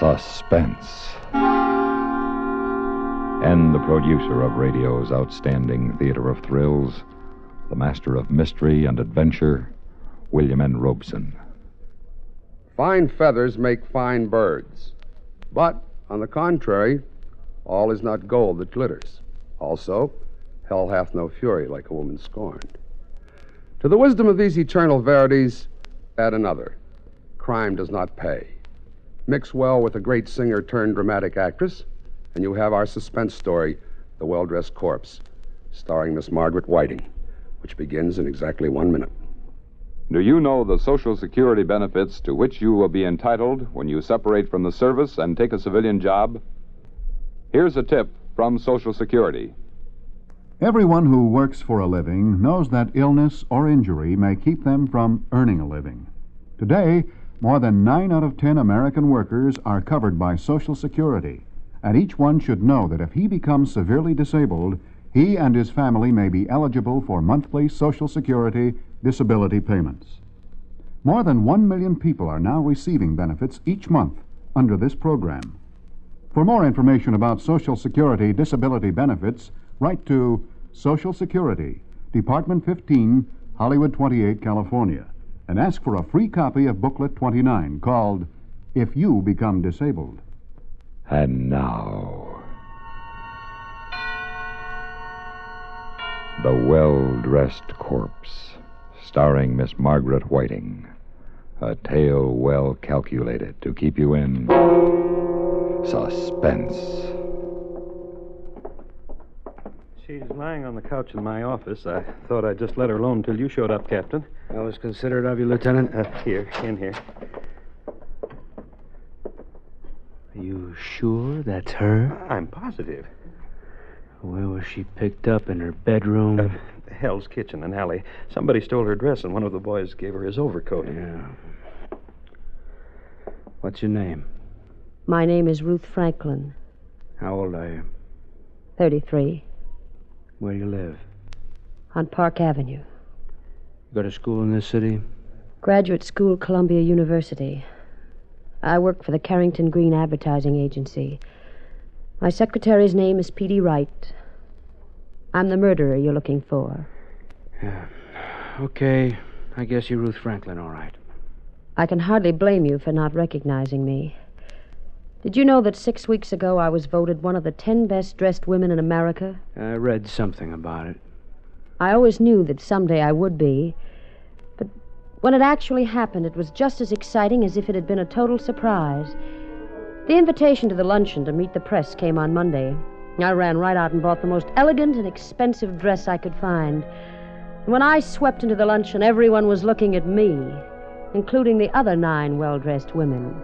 Suspense. And the producer of radio's outstanding theater of thrills, the master of mystery and adventure, William N. Robeson. Fine feathers make fine birds. But, on the contrary, all is not gold that glitters. Also, hell hath no fury like a woman scorned. To the wisdom of these eternal verities, add another. Crime does not pay. Mix well with a great singer turned dramatic actress, and you have our suspense story, The Well-Dressed Corpse, starring Miss Margaret Whiting, which begins in exactly 1 minute. Do you know the Social Security benefits to which you will be entitled when you separate from the service and take a civilian job? Here's a tip from Social Security. Everyone who works for a living knows that illness or injury may keep them from earning a living. Today, more than 9 out of 10 American workers are covered by Social Security, and each one should know that if he becomes severely disabled, he and his family may be eligible for monthly Social Security disability payments. More than 1 million people are now receiving benefits each month under this program. For more information about Social Security disability benefits, write to Social Security, Department 15, Hollywood 28, California, and ask for a free copy of Booklet 29 called If You Become Disabled. And now, The Well-Dressed Corpse, starring Miss Margaret Whiting. A tale well calculated to keep you in suspense. She's lying on the couch in my office. I thought I'd just let her alone until you showed up, Captain. That was considerate of you, Lieutenant. In here. Are you sure that's her? I'm positive. Where was she picked up? In her bedroom? Hell's Kitchen and Alley. Somebody stole her dress, and one of the boys gave her his overcoat. Yeah. What's your name? My name is Ruth Franklin. How old are you? 33. Where do you live? On Park Avenue. You go to school in this city? Graduate school, Columbia University. I work for the Carrington Green Advertising Agency. My secretary's name is P.D. Wright. I'm the murderer you're looking for. Yeah. Okay. I guess you're Ruth Franklin, all right. I can hardly blame you for not recognizing me. Did you know that 6 weeks ago I was voted one of the 10 best-dressed women in America? I read something about it. I always knew that someday I would be. But when it actually happened, it was just as exciting as if it had been a total surprise. The invitation to the luncheon to meet the press came on Monday. I ran right out and bought the most elegant and expensive dress I could find. And when I swept into the luncheon, everyone was looking at me, including the other 9 well-dressed women.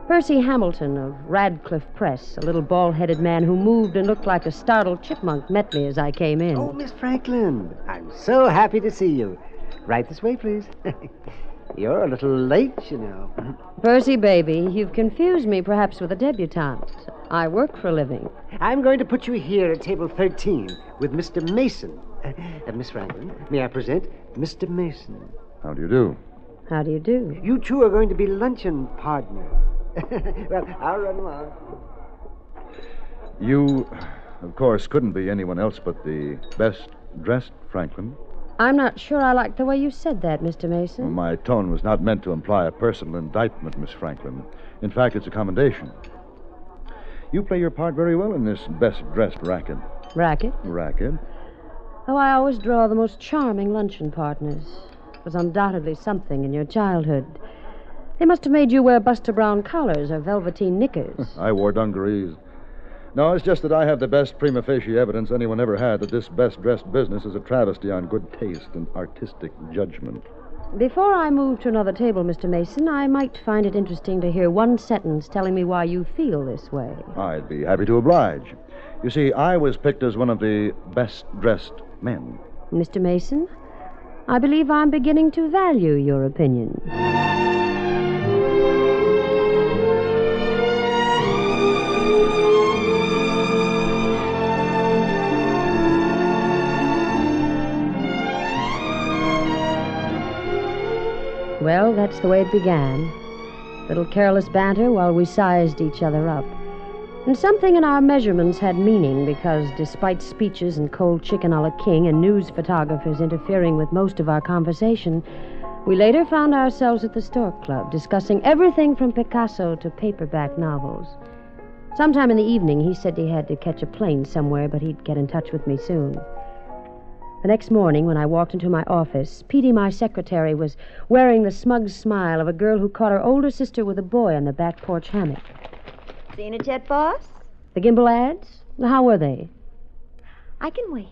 Percy Hamilton of Radcliffe Press, a little bald-headed man who moved and looked like a startled chipmunk, met me as I came in. Oh, Miss Franklin, I'm so happy to see you. Right this way, please. You're a little late, you know. Percy, baby, you've confused me perhaps with a debutante. I work for a living. I'm going to put you here at table 13 with Mr. Mason. Miss Franklin, may I present Mr. Mason? How do you do? How do you do? You two are going to be luncheon partners. Well, I'll run along. You, of course, couldn't be anyone else but the best-dressed Franklin. I'm not sure I like the way you said that, Mr. Mason. Well, my tone was not meant to imply a personal indictment, Miss Franklin. In fact, it's a commendation. You play your part very well in this best-dressed racket. Racket? Racket? Oh, I always draw the most charming luncheon partners. It was undoubtedly something in your childhood. They must have made you wear Buster Brown collars or velveteen knickers. I wore dungarees. No, it's just that I have the best prima facie evidence anyone ever had that this best-dressed business is a travesty on good taste and artistic judgment. Before I move to another table, Mr. Mason, I might find it interesting to hear one sentence telling me why you feel this way. I'd be happy to oblige. You see, I was picked as one of the best-dressed men. Mr. Mason, I believe I'm beginning to value your opinion. Well, that's the way it began. little careless banter while we sized each other up. And something in our measurements had meaning because, despite speeches and cold chicken a la king and news photographers interfering with most of our conversation, we later found ourselves at the Stork Club discussing everything from Picasso to paperback novels. Sometime in the evening, he said he had to catch a plane somewhere, but he'd get in touch with me soon. The next morning, when I walked into my office, Petey, my secretary, was wearing the smug smile of a girl who caught her older sister with a boy on the back porch hammock. Seen it yet, boss? The Gimbal ads? How were they? I can wait.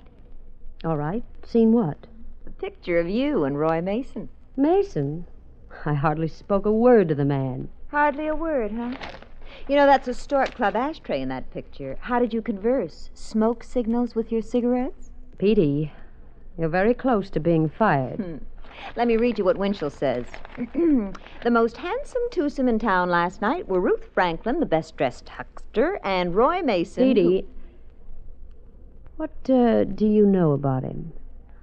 All right. Seen what? The picture of you and Roy Mason. Mason? I hardly spoke a word to the man. Hardly a word, huh? You know, that's a Stork Club ashtray in that picture. How did you converse? Smoke signals with your cigarettes? Petey, you're very close to being fired. Let me read you what Winchell says. The most handsome twosome in town last night were Ruth Franklin, the best-dressed huckster, and Roy Mason. Petey, what do you know about him?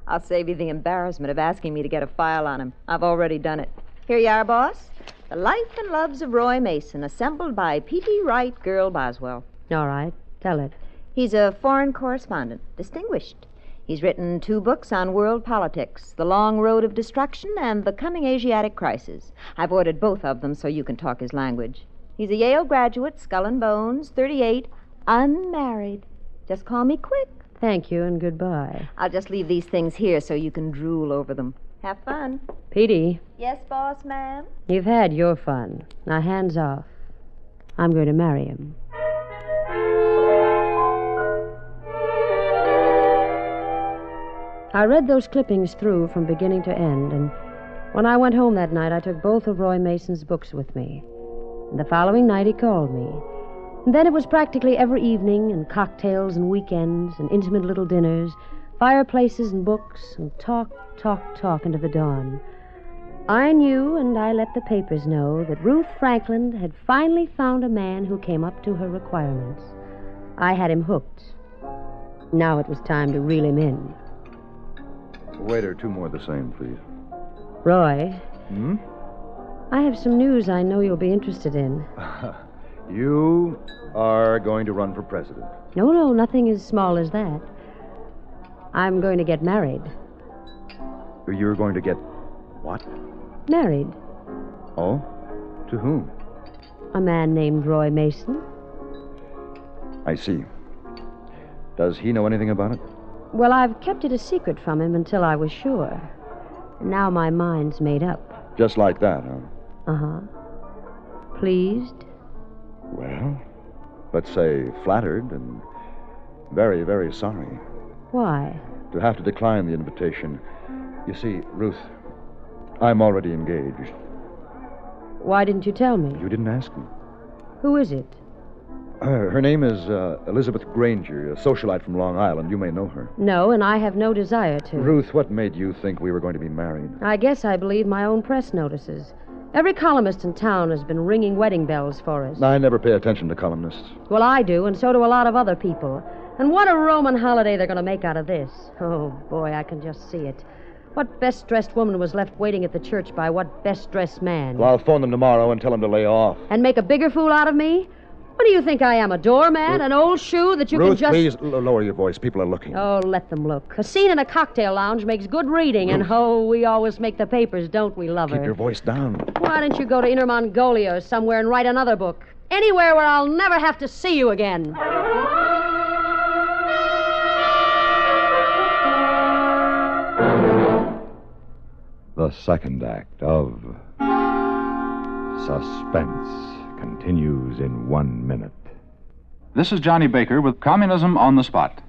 I'll save you the embarrassment of asking me to get a file on him. I've already done it. Here you are, boss. The Life and Loves of Roy Mason, assembled by P.T. Wright, Girl Boswell. All right, tell it. He's a foreign correspondent, distinguished. He's written 2 books on world politics, The Long Road of Destruction and The Coming Asiatic Crisis. I've ordered both of them so you can talk his language. He's a Yale graduate, skull and bones, 38, unmarried. Just call me quick. Thank you and goodbye. I'll just leave these things here so you can drool over them. Have fun. Petey. Yes, boss, ma'am? You've had your fun. Now, hands off. I'm going to marry him. I read those clippings through from beginning to end, and when I went home that night, I took both of Roy Mason's books with me. And the following night, he called me. And then it was practically every evening, and cocktails and weekends, and intimate little dinners, fireplaces and books, and talk into the dawn. I knew, and I let the papers know, that Ruth Franklin had finally found a man who came up to her requirements. I had him hooked. Now it was time to reel him in. Waiter, 2 more the same, please. Roy. Hmm? I have some news I know you'll be interested in. You are going to run for president. No, nothing as small as that. I'm going to get married. You're going to get what? Married. Oh? To whom? A man named Roy Mason. I see. Does he know anything about it? Well, I've kept it a secret from him until I was sure. Now my mind's made up. Just like that, huh? Uh-huh. Pleased? Well, let's say flattered and very, very sorry. Why? To have to decline the invitation. You see, Ruth, I'm already engaged. Why didn't you tell me? You didn't ask me. Who is it? Her name is Elizabeth Granger, a socialite from Long Island. You may know her. No, and I have no desire to. Ruth, what made you think we were going to be married? I guess I believe my own press notices. Every columnist in town has been ringing wedding bells for us. I never pay attention to columnists. Well, I do, and so do a lot of other people. And what a Roman holiday they're going to make out of this. Oh, boy, I can just see it. What best-dressed woman was left waiting at the church by what best-dressed man? Well, I'll phone them tomorrow and tell them to lay off. And make a bigger fool out of me? What do you think I am, a doormat, an old shoe that you Ruth, can just... please, lower your voice. People are looking. Oh, let them look. A scene in a cocktail lounge makes good reading, Ruth. and we always make the papers, don't we, lover? Keep your voice down. Why don't you go to Inner Mongolia or somewhere and write another book? Anywhere where I'll never have to see you again. The second act of Suspense continues in 1 minute. This is Johnny Baker with Communism on the Spot.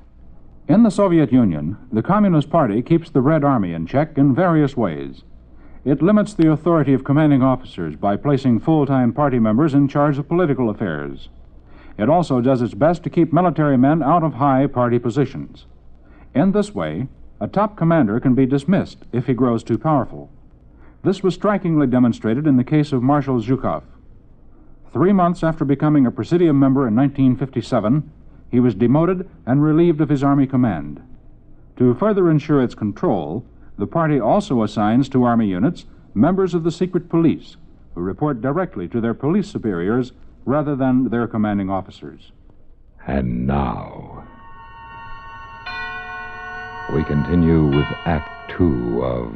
In the Soviet Union, the Communist Party keeps the Red Army in check in various ways. It limits the authority of commanding officers by placing full-time party members in charge of political affairs. It also does its best to keep military men out of high party positions. In this way, a top commander can be dismissed if he grows too powerful. This was strikingly demonstrated in the case of Marshal Zhukov. 3 months after becoming a Presidium member in 1957, he was demoted and relieved of his Army command. To further ensure its control, the party also assigns to Army units members of the secret police, who report directly to their police superiors rather than their commanding officers. And now, we continue with Act Two of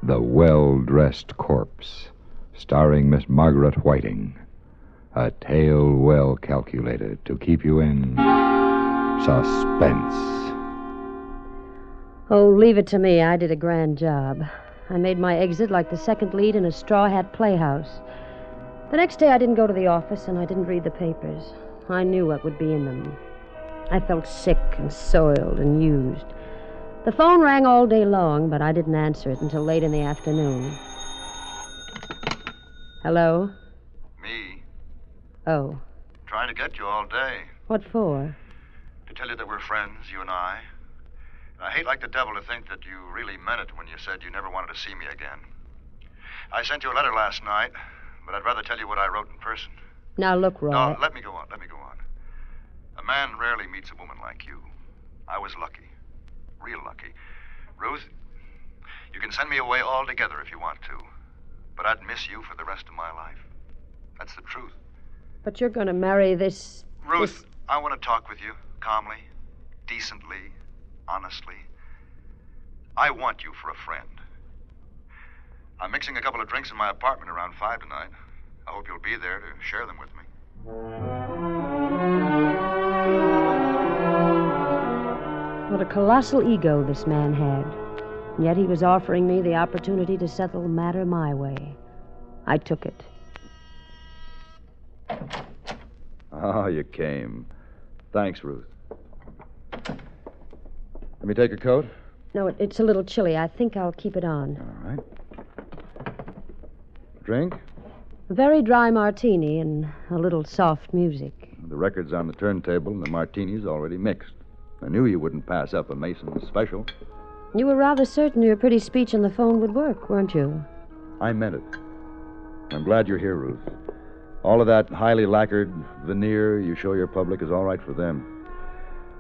The Well-Dressed Corpse, starring Miss Margaret Whiting. A tale well calculated to keep you in suspense. Oh, leave it to me. I did a grand job. I made my exit like the second lead in a straw hat playhouse. The next day I didn't go to the office and I didn't read the papers. I knew what would be in them. I felt sick and soiled and used. The phone rang all day long, but I didn't answer it until late in the afternoon. Hello? Me. Oh. Trying to get you all day. What for? To tell you that we're friends, you and I. I hate like the devil to think that you really meant it when you said you never wanted to see me again. I sent you a letter last night, but I'd rather tell you what I wrote in person. Now, look, Roy. No, let me go on. A man rarely meets a woman like you. I was lucky. Real lucky. Ruth, you can send me away altogether if you want to, but I'd miss you for the rest of my life. That's the truth. But you're going to marry this... Ruth, I want to talk with you, calmly, decently, honestly. I want you for a friend. I'm mixing a couple of drinks in my apartment around 5 tonight. I hope you'll be there to share them with me. What a colossal ego this man had. And yet he was offering me the opportunity to settle the matter my way. I took it. Oh, you came. Thanks, Ruth. Let me take your coat? No, it's a little chilly. I think I'll keep it on. All right. Drink? A very dry martini and a little soft music. The record's on the turntable and the martini's already mixed. I knew you wouldn't pass up a Mason's special. You were rather certain your pretty speech on the phone would work, weren't you? I meant it. I'm glad you're here, Ruth. All of that highly lacquered veneer you show your public is all right for them.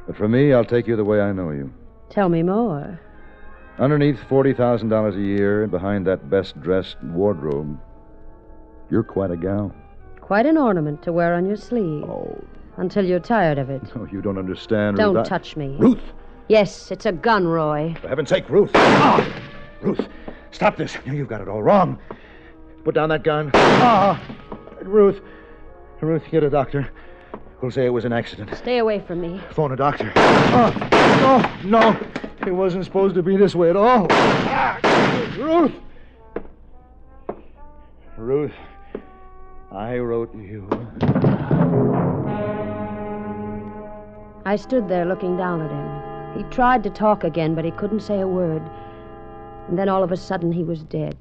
But for me, I'll take you the way I know you. Tell me more. Underneath $40,000 a year and behind that best-dressed wardrobe, you're quite a gal. Quite an ornament to wear on your sleeve. Oh. Until you're tired of it. Oh, you don't understand, Don't Ruth. touch me. Ruth! Yes, it's a gun, Roy. For heaven's sake, Ruth. Ah! Ruth, stop this. You've got it all wrong. Put down that gun. Ah! Ruth, get a doctor. We'll say it was an accident. Stay away from me. Phone a doctor. No. It wasn't supposed to be this way at all. Ruth, I wrote you. I stood there looking down at him. He tried to talk again, but he couldn't say a word. And then all of a sudden he was dead.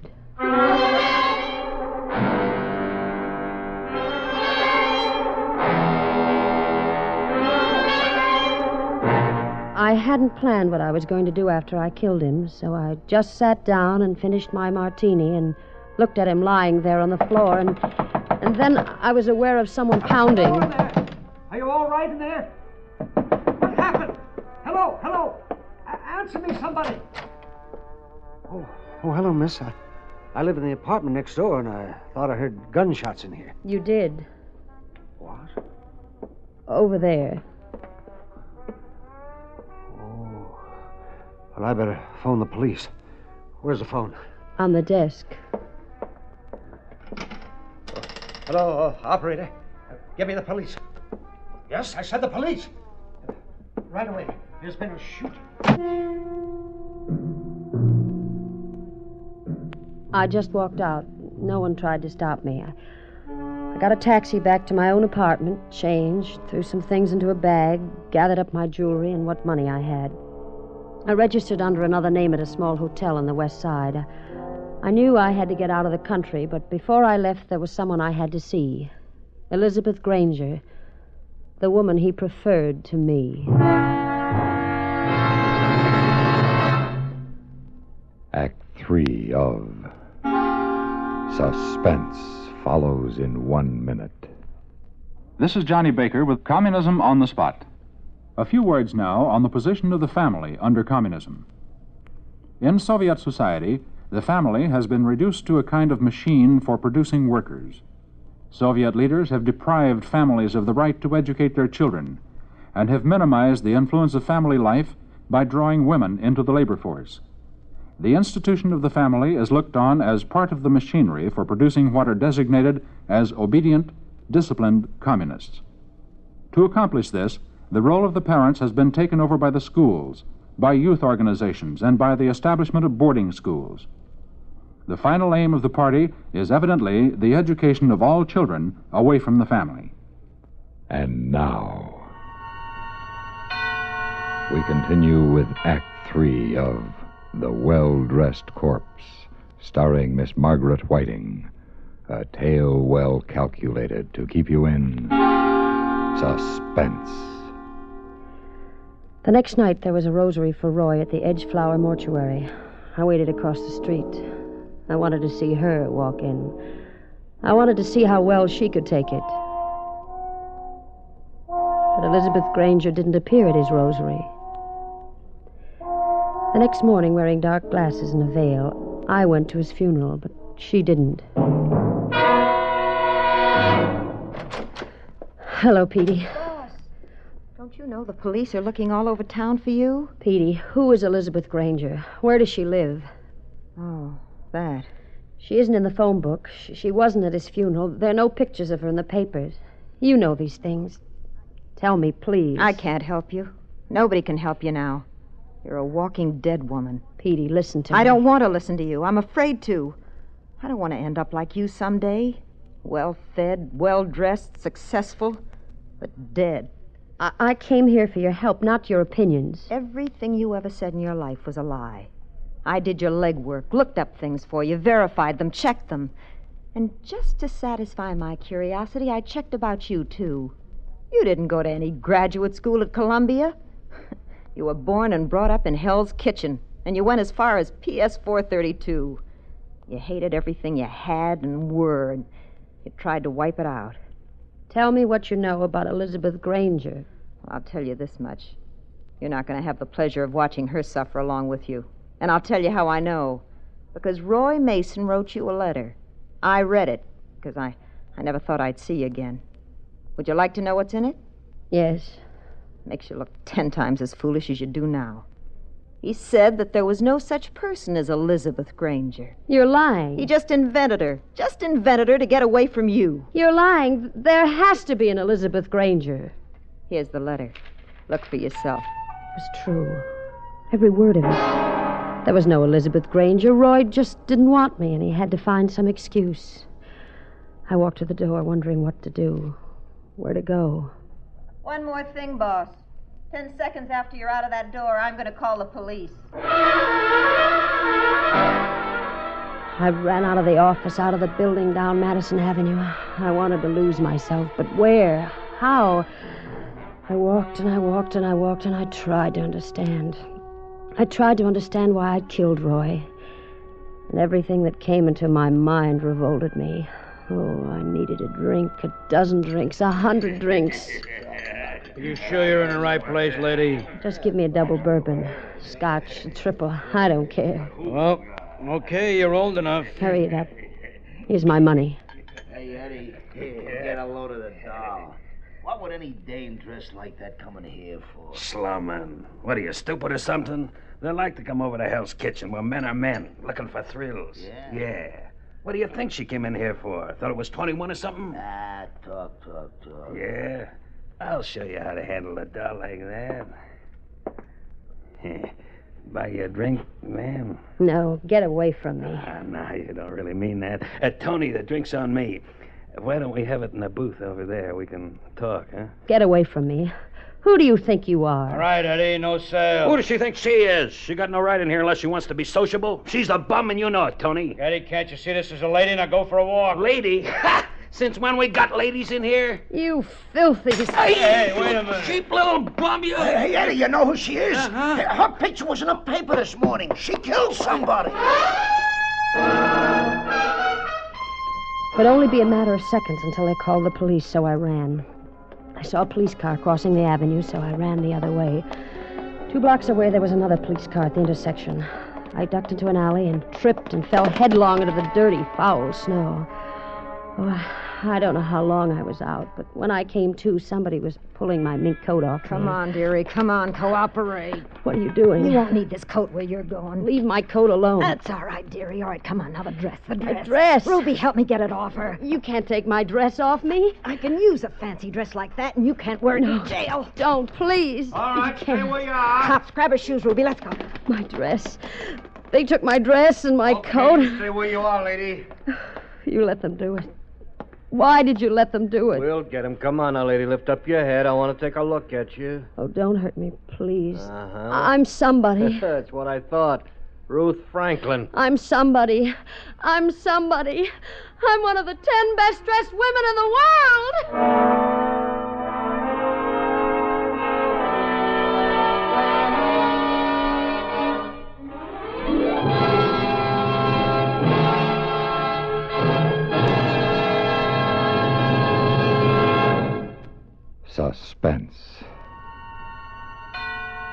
I hadn't planned what I was going to do after I killed him, so I just sat down and finished my martini and looked at him lying there on the floor, and then I was aware of someone pounding. Hello in there. Are you all right in there? What happened? Hello. Answer me, somebody. Oh, hello, miss. I live in the apartment next door, and I thought I heard gunshots in here. You did. What? Over there. Oh. Well, I better phone the police. Where's the phone? On the desk. Hello, operator. Give me the police. Yes, I said the police. Right away. There's been a shooting. I just walked out. No one tried to stop me. I got a taxi back to my own apartment, changed, threw some things into a bag, gathered up my jewelry and what money I had. I registered under another name at a small hotel on the west side. I knew I had to get out of the country, but before I left, there was someone I had to see. Elizabeth Granger, the woman he preferred to me. Act 3 of Suspense follows in 1 minute. This is Johnny Baker with Communism on the Spot. A few words now on the position of the family under communism. In Soviet society, the family has been reduced to a kind of machine for producing workers. Soviet leaders have deprived families of the right to educate their children and have minimized the influence of family life by drawing women into the labor force. The institution of the family is looked on as part of the machinery for producing what are designated as obedient, disciplined communists. To accomplish this, the role of the parents has been taken over by the schools, by youth organizations, and by the establishment of boarding schools. The final aim of the party is evidently the education of all children away from the family. And now, we continue with Act 3 of The Well-Dressed Corpse, starring Miss Margaret Whiting, a tale well calculated to keep you in suspense. The next night, there was a rosary for Roy at the Edgeflower Mortuary. I waited across the street. I wanted to see her walk in. I wanted to see how well she could take it. But Elizabeth Granger didn't appear at his rosary. The next morning, wearing dark glasses and a veil, I went to his funeral, but she didn't. Hello, Petey. Boss, don't you know the police are looking all over town for you? Petey, who is Elizabeth Granger? Where does she live? Oh, that. She isn't in the phone book. She wasn't at his funeral. There are no pictures of her in the papers. You know these things. Tell me, please. I can't help you. Nobody can help you now. You're a walking dead woman. Petey, listen to me. I don't want to listen to you. I'm afraid to. I don't want to end up like you someday. Well-fed, well-dressed, successful, but dead. I came here for your help, not your opinions. Everything you ever said in your life was a lie. I did your legwork, looked up things for you, verified them, checked them. And just to satisfy my curiosity, I checked about you, too. You didn't go to any graduate school at Columbia. You were born and brought up in Hell's Kitchen, and you went as far as PS 432. You hated everything you had and were, and you tried to wipe it out. Tell me what you know about Elizabeth Granger. Well, I'll tell you this much. You're not going to have the pleasure of watching her suffer along with you. And I'll tell you how I know. Because Roy Mason wrote you a letter. I read it, because I never thought I'd see you again. Would you like to know what's in it? Yes. Makes you look 10 times as foolish as you do now. He said that there was no such person as Elizabeth Granger. You're lying. He just invented her. Just invented her to get away from you. You're lying. There has to be an Elizabeth Granger. Here's the letter. Look for yourself. It was true. Every word of it. There was no Elizabeth Granger. Roy just didn't want me, and he had to find some excuse. I walked to the door, wondering what to do, where to go. One more thing, boss. 10 seconds after you're out of that door, I'm going to call the police. I ran out of the office, out of the building down Madison Avenue. I wanted to lose myself, but where? How? I walked and I walked and I walked, and I tried to understand. I tried to understand why I'd killed Roy. And everything that came into my mind revolted me. Oh, I needed a drink, a dozen drinks, 100 drinks. Are you sure you're in the right place, lady? Just give me a double bourbon. Scotch, a triple. I don't care. Well, okay, you're old enough. Hurry it up. Here's my money. Hey, Eddie, get a load of the doll. What would any dame dressed like that come in here for? Slumming. What are you, stupid or something? They like to come over to Hell's Kitchen where men are men, looking for thrills. Yeah? Yeah. What do you think she came in here for? Thought it was 21 or something? Ah, talk. Yeah? I'll show you how to handle a doll like that. Buy you a drink, ma'am? No, get away from me. No, you don't really mean that. Tony, the drink's on me. Why don't we have it in the booth over there? We can talk, huh? Get away from me. Who do you think you are? All right, Eddie, no sale. Who does she think she is? She got no right in here unless she wants to be sociable. She's a bum, and you know it, Tony. Eddie, can't you see this is a lady? Now go for a walk. Lady? Ha! Since when we got ladies in here? You filthy... Hey, wait a minute. Cheap little bum, you... Hey, Eddie, you know who she is? Her picture was in the paper this morning. She killed somebody. Would only be a matter of seconds until they called the police, so I ran. I saw a police car crossing the avenue, so I ran the other way. 2 blocks away, there was another police car at the intersection. I ducked into an alley and tripped and fell headlong into the dirty, foul snow. Oh, I don't know how long I was out, but when I came to, somebody was pulling my mink coat off. Come on, dearie. Come on. Cooperate. What are you doing? You won't need this coat where you're going. Leave my coat alone. That's all right, dearie. All right, come on. Now the dress. My dress? Ruby, help me get it off her. You can't take my dress off me. I can use a fancy dress like that, and you can't wear it in jail. Don't, please. All right, stay where you are. Cops, grab her shoes, Ruby. Let's go. My dress. They took my dress and my coat. Stay where you are, lady. You let them do it. Why did you let them do it? We'll get him. Come on now, lady. Lift up your head. I want to take a look at you. Oh, don't hurt me, please. Uh-huh. I'm somebody. That's what I thought. Ruth Franklin. I'm somebody. I'm somebody. I'm one of the 10 best-dressed women in the world. Suspense,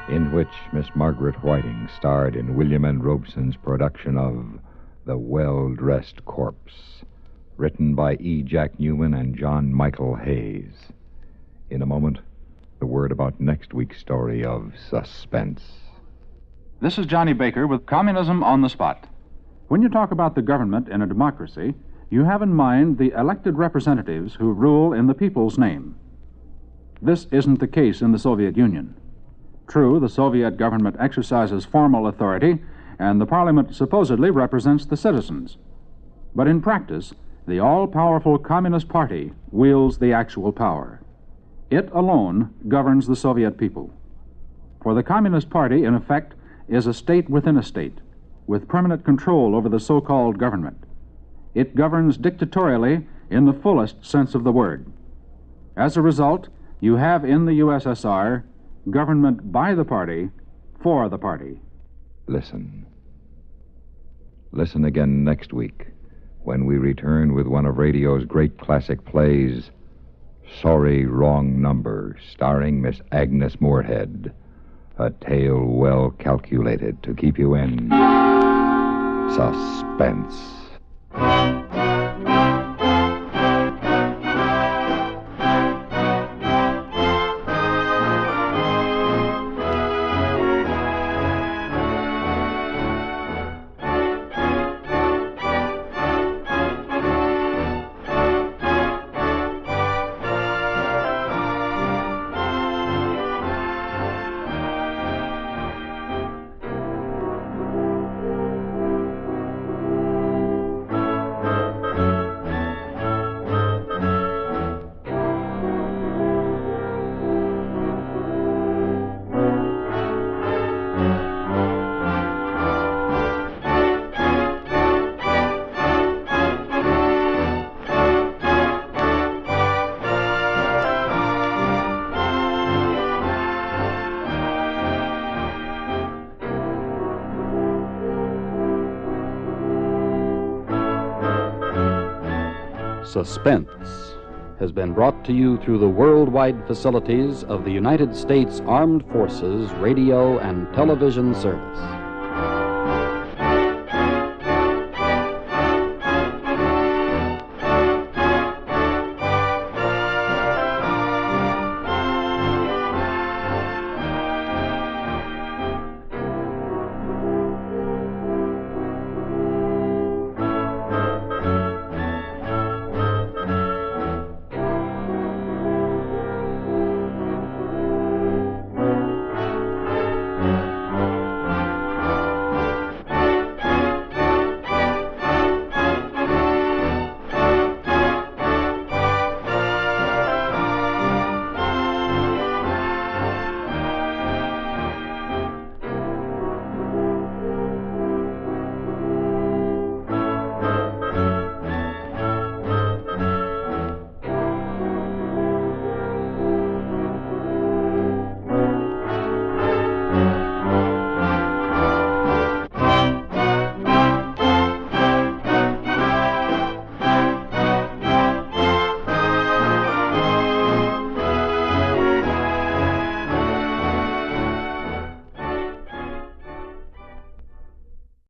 in which Miss Margaret Whiting starred in William N. Robeson's production of The Well-Dressed Corpse, written by E. Jack Newman and John Michael Hayes. In a moment, the word about next week's story of Suspense. This is Johnny Baker with Communism on the Spot. When you talk about the government in a democracy, you have in mind the elected representatives who rule in the people's name. This isn't the case in the Soviet Union. True, the Soviet government exercises formal authority, and the parliament supposedly represents the citizens. But in practice, the all-powerful Communist Party wields the actual power. It alone governs the Soviet people. For the Communist Party, in effect, is a state within a state, with permanent control over the so-called government. It governs dictatorially in the fullest sense of the word. As a result, you have in the USSR government by the party, for the party. Listen. Listen again next week when we return with one of radio's great classic plays, Sorry, Wrong Number, starring Miss Agnes Moorehead. A tale well calculated to keep you in suspense. Suspense has been brought to you through the worldwide facilities of the United States Armed Forces Radio and Television Service.